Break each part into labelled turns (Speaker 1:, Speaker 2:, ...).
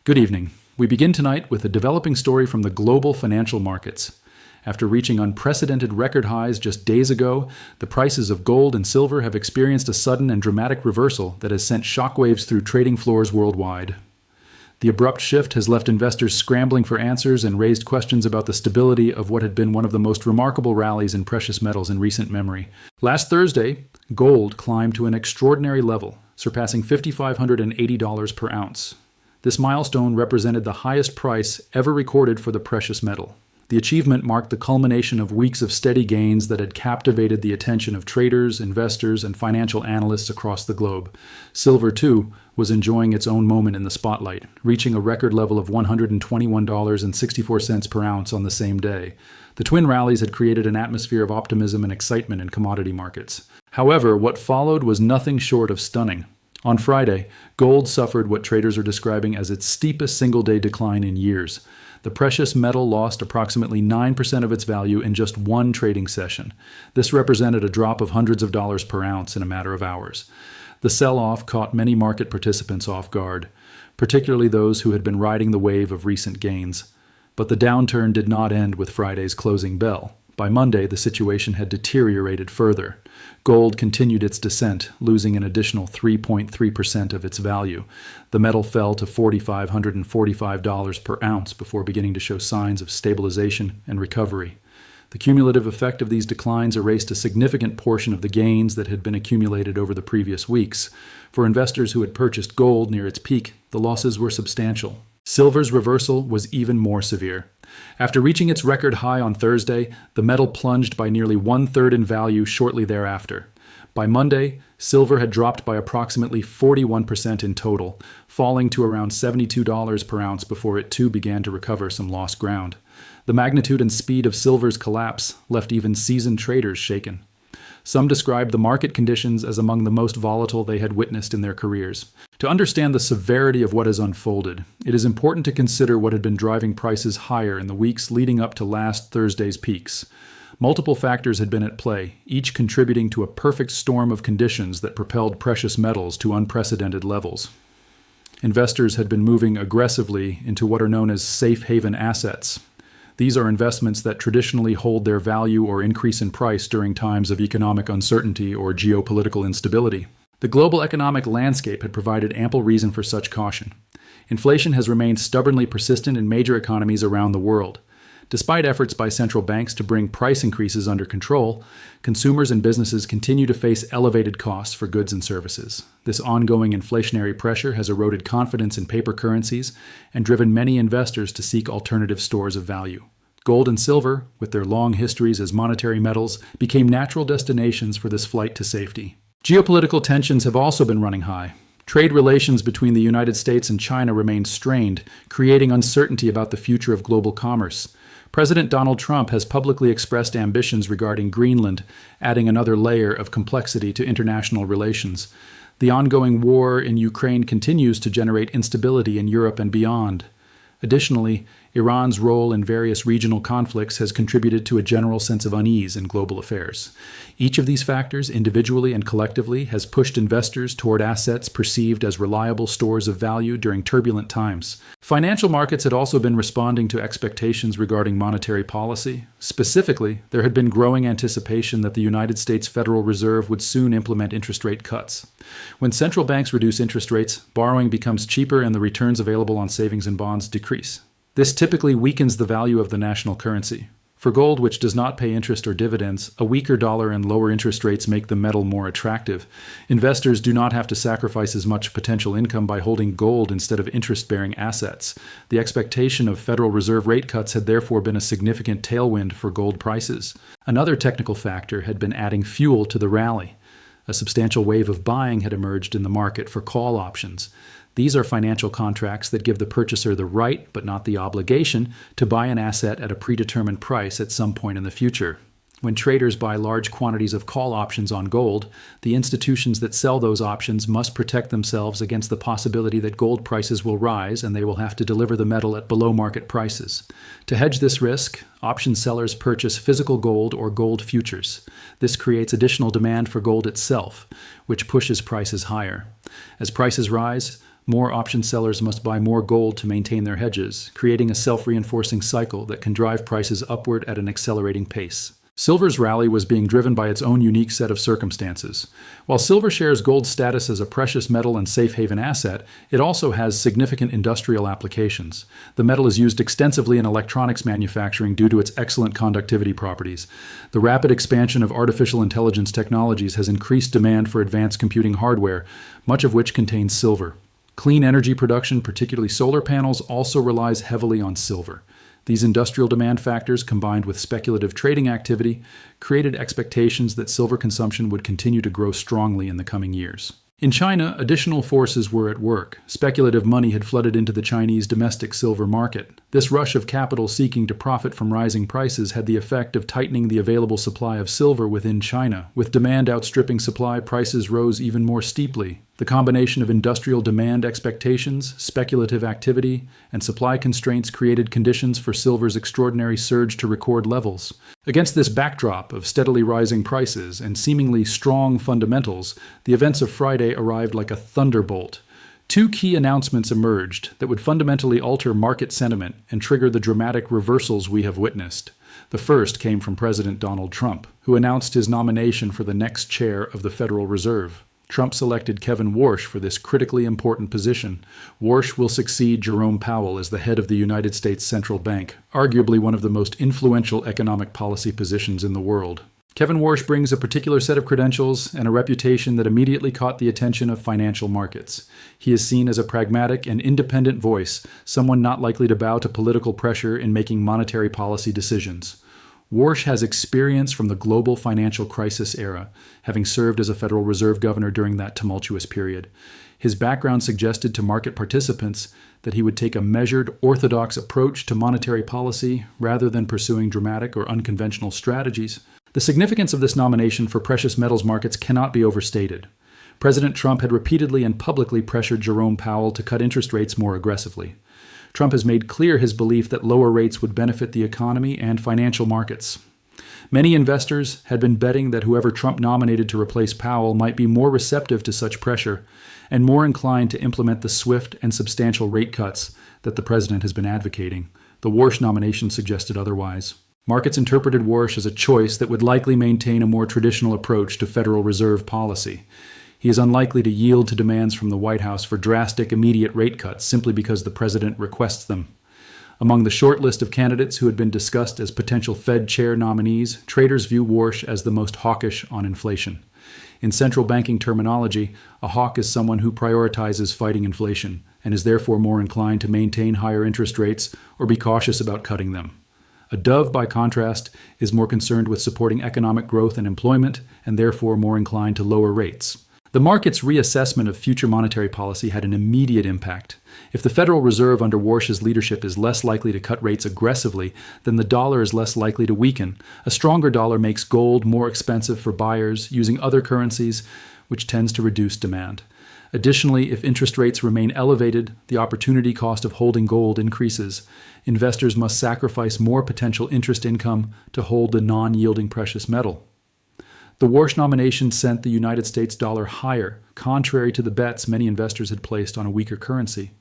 Speaker 1: Good evening. We begin tonight with a developing story from the global financial markets. After reaching unprecedented record highs just days ago, the prices of gold and silver have experienced a sudden and dramatic reversal that has sent shockwaves through trading floors worldwide. The abrupt shift has left investors scrambling for answers and raised questions about the stability of what had been one of the most remarkable rallies in precious metals in recent memory. Last Thursday, gold climbed to an extraordinary level, surpassing $5,580 per ounce. This milestone represented the highest price ever recorded for the precious metal. The achievement marked the culmination of weeks of steady gains that had captivated the attention of traders, investors, and financial analysts across the globe. Silver, too, was enjoying its own moment in the spotlight, reaching a record level of $121.64 per ounce on the same day. The twin rallies had created an atmosphere of optimism and excitement in commodity markets. However, what followed was nothing short of stunning. On Friday, gold suffered what traders are describing as its steepest single-day decline in years. The precious metal lost approximately 9% of its value in just one trading session. This represented a drop of hundreds of dollars per ounce in a matter of hours. The sell-off caught many market participants off guard, particularly those who had been riding the wave of recent gains. But the downturn did not end with Friday's closing bell. By Monday, the situation had deteriorated further. Gold continued its descent, losing an additional 3.3% of its value. The metal fell to $4,545 per ounce before beginning to show signs of stabilization and recovery. The cumulative effect of these declines erased a significant portion of the gains that had been accumulated over the previous weeks. For investors who had purchased gold near its peak, the losses were substantial. Silver's reversal was even more severe. After reaching its record high on Thursday, the metal plunged by nearly one-third in value shortly thereafter. By Monday, silver had dropped by approximately 41% in total, falling to around $72 per ounce before it too began to recover some lost ground. The magnitude and speed of silver's collapse left even seasoned traders shaken. Some described the market conditions as among the most volatile they had witnessed in their careers. To understand the severity of what has unfolded, it is important to consider what had been driving prices higher in the weeks leading up to last Thursday's peaks. Multiple factors had been at play, each contributing to a perfect storm of conditions that propelled precious metals to unprecedented levels. Investors had been moving aggressively into what are known as safe haven assets. These are investments that traditionally hold their value or increase in price during times of economic uncertainty or geopolitical instability. The global economic landscape had provided ample reason for such caution. Inflation has remained stubbornly persistent in major economies around the world. Despite efforts by central banks to bring price increases under control, consumers and businesses continue to face elevated costs for goods and services. This ongoing inflationary pressure has eroded confidence in paper currencies and driven many investors to seek alternative stores of value. Gold and silver, with their long histories as monetary metals, became natural destinations for this flight to safety. Geopolitical tensions have also been running high. Trade relations between the United States and China remain strained, creating uncertainty about the future of global commerce. President Donald Trump has publicly expressed ambitions regarding Greenland, adding another layer of complexity to international relations. The ongoing war in Ukraine continues to generate instability in Europe and beyond. Additionally, Iran's role in various regional conflicts has contributed to a general sense of unease in global affairs. Each of these factors, individually and collectively, has pushed investors toward assets perceived as reliable stores of value during turbulent times. Financial markets had also been responding to expectations regarding monetary policy. Specifically, there had been growing anticipation that the United States Federal Reserve would soon implement interest rate cuts. When central banks reduce interest rates, borrowing becomes cheaper and the returns available on savings and bonds decrease. This typically weakens the value of the national currency. For gold, which does not pay interest or dividends, a weaker dollar and lower interest rates make the metal more attractive. Investors do not have to sacrifice as much potential income by holding gold instead of interest-bearing assets. The expectation of Federal Reserve rate cuts had therefore been a significant tailwind for gold prices. Another technical factor had been adding fuel to the rally. A substantial wave of buying had emerged in the market for call options. These are financial contracts that give the purchaser the right, but not the obligation, to buy an asset at a predetermined price at some point in the future. When traders buy large quantities of call options on gold, the institutions that sell those options must protect themselves against the possibility that gold prices will rise and they will have to deliver the metal at below market prices. To hedge this risk, option sellers purchase physical gold or gold futures. This creates additional demand for gold itself, which pushes prices higher. As prices rise, More option sellers must buy more gold to maintain their hedges, creating a self-reinforcing cycle that can drive prices upward at an accelerating pace. Silver's rally was being driven by its own unique set of circumstances. While silver shares gold's status as a precious metal and safe haven asset, it also has significant industrial applications. The metal is used extensively in electronics manufacturing due to its excellent conductivity properties. The rapid expansion of artificial intelligence technologies has increased demand for advanced computing hardware, much of which contains silver. Clean energy production, particularly solar panels, also relies heavily on silver. These industrial demand factors, combined with speculative trading activity, created expectations that silver consumption would continue to grow strongly in the coming years. In China, additional forces were at work. Speculative money had flooded into the Chinese domestic silver market. This rush of capital seeking to profit from rising prices had the effect of tightening the available supply of silver within China. With demand outstripping supply, prices rose even more steeply. The combination of industrial demand expectations, speculative activity, and supply constraints created conditions for silver's extraordinary surge to record levels. Against this backdrop of steadily rising prices and seemingly strong fundamentals, the events of Friday arrived like a thunderbolt. Two key announcements emerged that would fundamentally alter market sentiment and trigger the dramatic reversals we have witnessed. The first came from President Donald Trump, who announced his nomination for the next chair of the Federal Reserve. Trump selected Kevin Warsh for this critically important position. Warsh will succeed Jerome Powell as the head of the United States Central Bank, arguably one of the most influential economic policy positions in the world. Kevin Warsh brings a particular set of credentials and a reputation that immediately caught the attention of financial markets. He is seen as a pragmatic and independent voice, someone not likely to bow to political pressure in making monetary policy decisions. Warsh has experience from the global financial crisis era, having served as a Federal Reserve governor during that tumultuous period. His background suggested to market participants that he would take a measured, orthodox approach to monetary policy rather than pursuing dramatic or unconventional strategies. The significance of this nomination for precious metals markets cannot be overstated. President Trump had repeatedly and publicly pressured Jerome Powell to cut interest rates more aggressively. Trump has made clear his belief that lower rates would benefit the economy and financial markets. Many investors had been betting that whoever Trump nominated to replace Powell might be more receptive to such pressure and more inclined to implement the swift and substantial rate cuts that the president has been advocating. The Warsh nomination suggested otherwise. Markets interpreted Warsh as a choice that would likely maintain a more traditional approach to Federal Reserve policy. He is unlikely to yield to demands from the White House for drastic, immediate rate cuts simply because the president requests them. Among the short list of candidates who had been discussed as potential Fed chair nominees, traders view Warsh as the most hawkish on inflation. In central banking terminology, a hawk is someone who prioritizes fighting inflation and is therefore more inclined to maintain higher interest rates or be cautious about cutting them. A dove, by contrast, is more concerned with supporting economic growth and employment and therefore more inclined to lower rates. The market's reassessment of future monetary policy had an immediate impact. If the Federal Reserve under Warsh's leadership is less likely to cut rates aggressively, then the dollar is less likely to weaken. A stronger dollar makes gold more expensive for buyers using other currencies, which tends to reduce demand. Additionally, if interest rates remain elevated, the opportunity cost of holding gold increases. Investors must sacrifice more potential interest income to hold the non-yielding precious metal. The Warsh nomination sent the United States dollar higher, contrary to the bets many investors had placed on a weaker currency.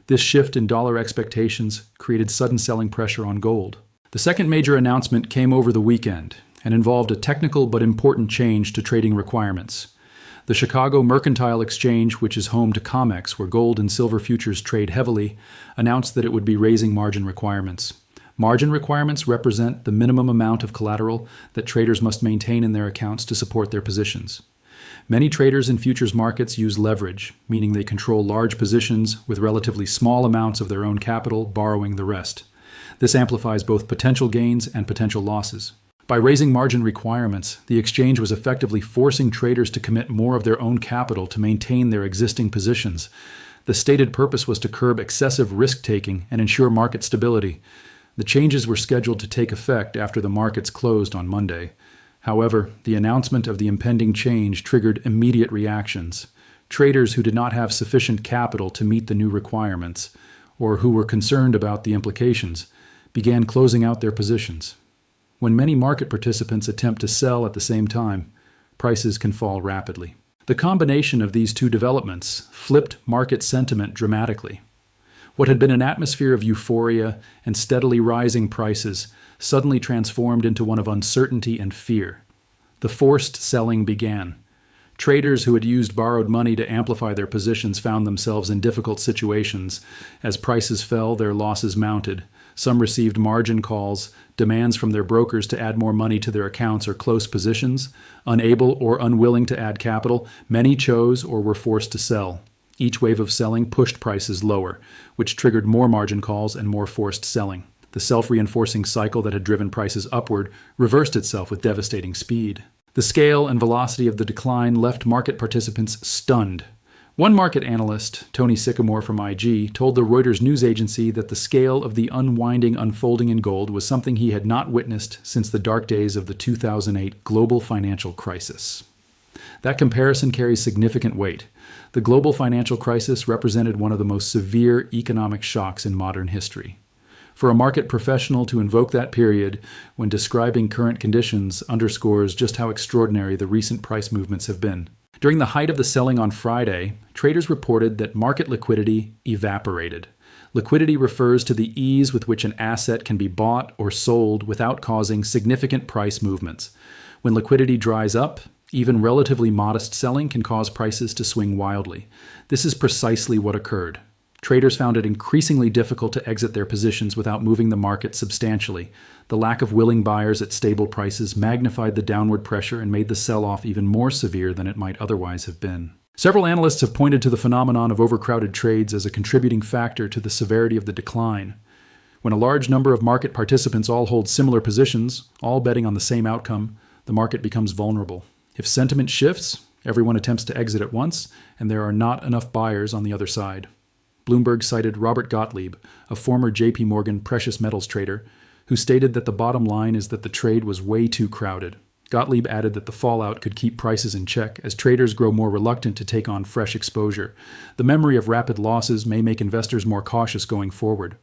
Speaker 1: This shift in dollar expectations created sudden selling pressure on gold. The second major announcement came over the weekend and involved a technical but important change to trading requirements. The Chicago Mercantile Exchange, which is home to COMEX, where gold and silver futures trade heavily, announced that it would be raising margin requirements. Margin requirements represent the minimum amount of collateral that traders must maintain in their accounts to support their positions. Many traders in futures markets use leverage, meaning they control large positions with relatively small amounts of their own capital, borrowing the rest. This amplifies both potential gains and potential losses. By raising margin requirements, the exchange was effectively forcing traders to commit more of their own capital to maintain their existing positions. The stated purpose was to curb excessive risk-taking and ensure market stability. The changes were scheduled to take effect after the markets closed on Monday. However, the announcement of the impending change triggered immediate reactions. Traders who did not have sufficient capital to meet the new requirements, or who were concerned about the implications, began closing out their positions. When many market participants attempt to sell at the same time, prices can fall rapidly. The combination of these two developments flipped market sentiment dramatically. What had been an atmosphere of euphoria and steadily rising prices suddenly transformed into one of uncertainty and fear. The forced selling began. Traders who had used borrowed money to amplify their positions found themselves in difficult situations. As prices fell, their losses mounted. Some received margin calls, demands from their brokers to add more money to their accounts or close positions. Unable or unwilling to add capital, many chose or were forced to sell. Each wave of selling pushed prices lower, which triggered more margin calls and more forced selling. The self-reinforcing cycle that had driven prices upward reversed itself with devastating speed. The scale and velocity of the decline left market participants stunned. One market analyst, Tony Sycamore from IG, told the Reuters news agency that the scale of the unwinding unfolding in gold was something he had not witnessed since the dark days of the 2008 global financial crisis. That comparison carries significant weight. The global financial crisis represented one of the most severe economic shocks in modern history. For a market professional to invoke that period when describing current conditions underscores just how extraordinary the recent price movements have been. During the height of the selling on Friday, traders reported that market liquidity evaporated. Liquidity refers to the ease with which an asset can be bought or sold without causing significant price movements. When liquidity dries up, even relatively modest selling can cause prices to swing wildly. This is precisely what occurred. Traders found it increasingly difficult to exit their positions without moving the market substantially. The lack of willing buyers at stable prices magnified the downward pressure and made the sell-off even more severe than it might otherwise have been. Several analysts have pointed to the phenomenon of overcrowded trades as a contributing factor to the severity of the decline. When a large number of market participants all hold similar positions, all betting on the same outcome, the market becomes vulnerable. If sentiment shifts, everyone attempts to exit at once, and there are not enough buyers on the other side. Bloomberg cited Robert Gottlieb, a former J.P. Morgan precious metals trader, who stated that the bottom line is that the trade was way too crowded. Gottlieb added that the fallout could keep prices in check as traders grow more reluctant to take on fresh exposure. The memory of rapid losses may make investors more cautious going forward.